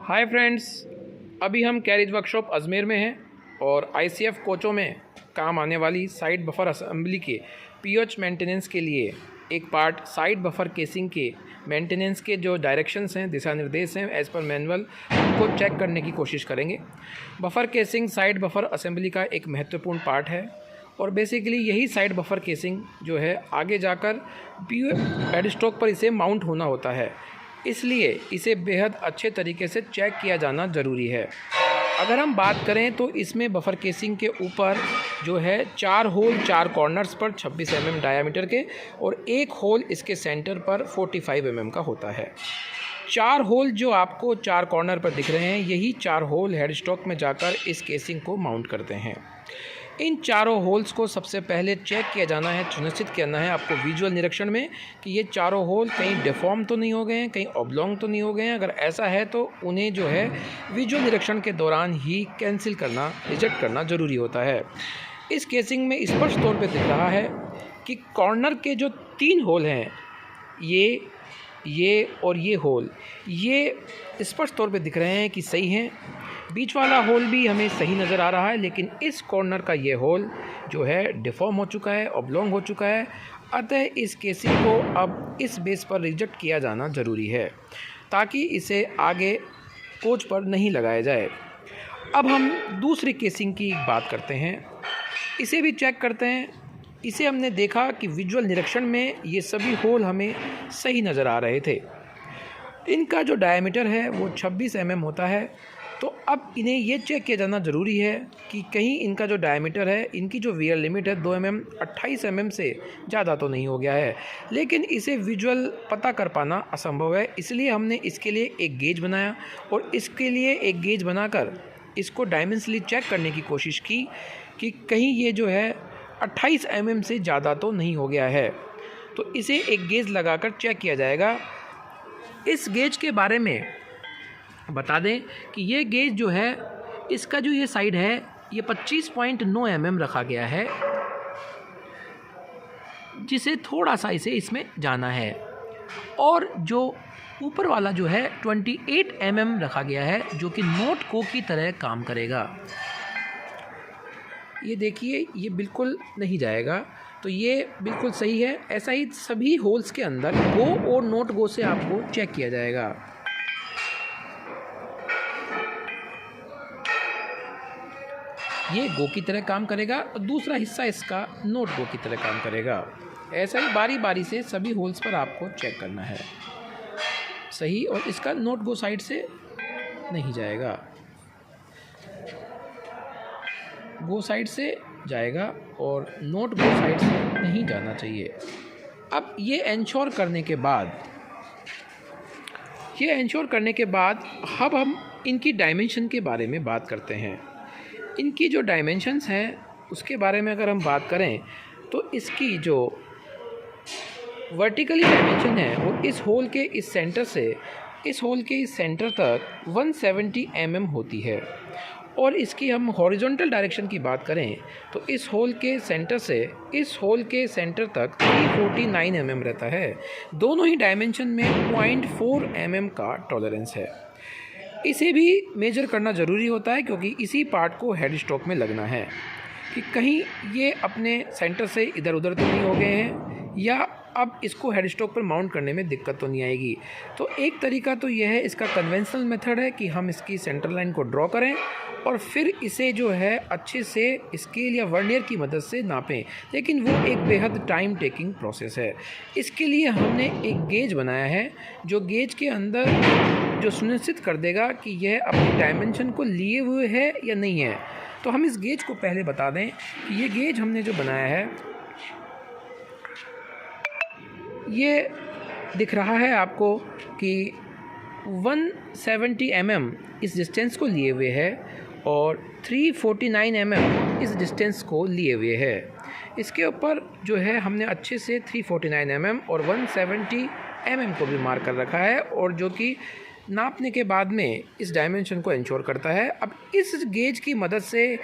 Hi friends, अभी हम carriage workshop Ajmer में हैं और आईसीएफ कोचों में काम आने वाली साइड बफर असेंबली के पीएच मेंटेनेंस के लिए एक पार्ट साइड बफर केसिंग के मेंटेनेंस के जो डायरेक्शंस हैं, दिशा निर्देश हैं एज़ पर मैनुअल, उनको चेक करने की कोशिश करेंगे। Buffer casing side buffer assembly का एक महत्वपूर्ण पार्ट है और बेसिकली यही साइड बफर केसिंग जो है आगे जाकर हेडस्टॉक पर इसे माउंट होना होता है, इसलिए इसे बेहद अच्छे तरीके से चेक किया जाना ज़रूरी है। अगर हम बात करें तो इसमें बफर केसिंग के ऊपर जो है 4 होल 4 कॉर्नर्स पर 26 mm डायामीटर के और एक होल इसके सेंटर पर 45 mm का होता है। 4 होल जो आपको 4 कॉर्नर पर दिख रहे हैं, यही 4 होल हेडस्टॉक में जाकर इस केसिंग को माउंट करते हैं। इन चारों होल्स को सबसे पहले चेक किया जाना है, सुनिश्चित करना है आपको विजुअल निरीक्षण में कि ये चारों होल कहीं डिफॉर्म तो नहीं हो गए हैं, कहीं ऑब्लोंग तो नहीं हो गए हैं। अगर ऐसा है तो उन्हें जो है विजुअल निरीक्षण के दौरान ही कैंसिल करना, रिजेक्ट करना ज़रूरी होता है। इस केसिंग में स्पष्ट तौर पे दिख रहा है कि कॉर्नर के जो 3 होल हैं, ये और ये होल, ये स्पष्ट तौर पे दिख रहे हैं कि सही हैं। बीच वाला होल भी हमें सही नज़र आ रहा है, लेकिन इस कॉर्नर का ये होल जो है डिफॉर्म हो चुका है, ऑब्लोंग हो चुका है। अतः इस केसिंग को अब इस बेस पर रिजेक्ट किया जाना ज़रूरी है ताकि इसे आगे कोच पर नहीं लगाया जाए। अब हम दूसरी केसिंग की बात करते हैं, इसे भी चेक करते हैं। इसे हमने देखा कि विजुअल निरीक्षण में ये सभी होल हमें सही नज़र आ रहे थे। इनका जो डायमीटर है वो 26 mm होता है, तो अब इन्हें ये चेक किया जाना ज़रूरी है कि कहीं इनका जो डायमीटर है, इनकी जो वियर लिमिट है 2 mm 28 mm से ज़्यादा तो नहीं हो गया है, लेकिन इसे विजुअल पता कर पाना असंभव है। इसलिए हमने इसके लिए एक गेज बनाया और इसके लिए एक गेज बनाकर इसको डायमेंशनली चेक करने की कोशिश की कि कहीं ये जो है 28 mm से ज़्यादा तो नहीं हो गया है। तो इसे एक गेज लगाकर चेक किया जाएगा। इस गेज के बारे में बता दें कि ये गेज जो है, इसका जो ये साइड है ये 25.9 mm रखा गया है, जिसे थोड़ा सा इसे इसमें जाना है। और जो ऊपर वाला जो है 28 mm रखा गया है, जो कि नोट को की तरह काम करेगा। ये देखिए, ये बिल्कुल नहीं जाएगा, तो ये बिल्कुल सही है। ऐसा ही सभी होल्स के अंदर गो और नोट गो से आपको चेक किया जाएगा। ये गो की तरह काम करेगा और दूसरा हिस्सा इसका नोट गो की तरह काम करेगा। ऐसा ही बारी बारी से सभी होल्स पर आपको चेक करना है। सही, और इसका नोट गो साइड से नहीं जाएगा, गो साइड से जाएगा और नोट गो साइड से नहीं जाना चाहिए। अब ये एंश्योर करने के बाद अब हम इनकी डायमेंशन के बारे में बात करते हैं। इनकी जो डायमेंशंस हैं उसके बारे में अगर हम बात करें तो इसकी जो वर्टिकली डायमेंशन है वो इस होल के इस सेंटर से इस होल के इस सेंटर तक 170 mm होती है। और इसकी हम हॉरिजॉन्टल डायरेक्शन की बात करें तो इस होल के सेंटर से इस होल के सेंटर तक 349 mm रहता है। दोनों ही डायमेंशन में 0.4 mm का टॉलरेंस है। इसे भी मेजर करना ज़रूरी होता है क्योंकि इसी पार्ट को हेड स्टॉक में लगना है कि कहीं ये अपने सेंटर से इधर उधर तो नहीं हो गए हैं, या अब इसको हेड स्टॉक पर माउंट करने में दिक्कत तो नहीं आएगी। तो एक तरीका तो यह है, इसका कन्वेंशनल मेथड है कि हम इसकी सेंटर लाइन को ड्रॉ करें और फिर इसे जो है अच्छे से स्केल या वर्नियर की मदद से नापें, लेकिन वो एक बेहद टाइम टेकिंग प्रोसेस है। इसके लिए हमने एक गेज बनाया है, जो गेज के अंदर जो सुनिश्चित कर देगा कि यह अपनी डायमेंशन को लिए हुए है या नहीं है। तो हम इस गेज को पहले बता दें कि ये गेज हमने जो बनाया है, ये दिख रहा है आपको कि 170 mm इस डिस्टेंस को लिए हुए है और 349 mm इस डिस्टेंस को लिए हुए है। इसके ऊपर जो है हमने अच्छे से 349 mm और 170 mm को भी मार्क कर रखा है, और जो कि नापने के बाद में इस डायमेंशन को इंश्योर करता है। अब इस गेज की मदद से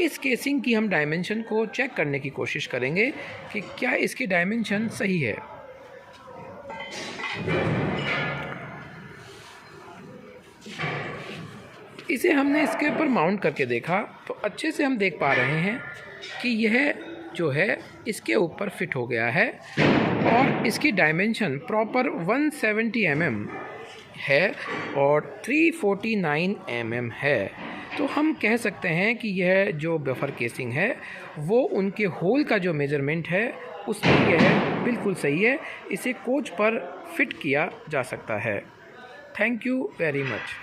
इस केसिंग की हम डायमेंशन को चेक करने की कोशिश करेंगे कि क्या इसकी डायमेंशन सही है। इसे हमने इसके ऊपर माउंट करके देखा तो अच्छे से हम देख पा रहे हैं कि यह जो है इसके ऊपर फिट हो गया है और इसकी डायमेंशन प्रॉपर 170 mm है और 349 mm है। तो हम कह सकते हैं कि यह जो बफर केसिंग है वो उनके होल का जो मेजरमेंट है उसमें यह बिल्कुल सही है। इसे कोच पर फिट किया जा सकता है। Thank you very much.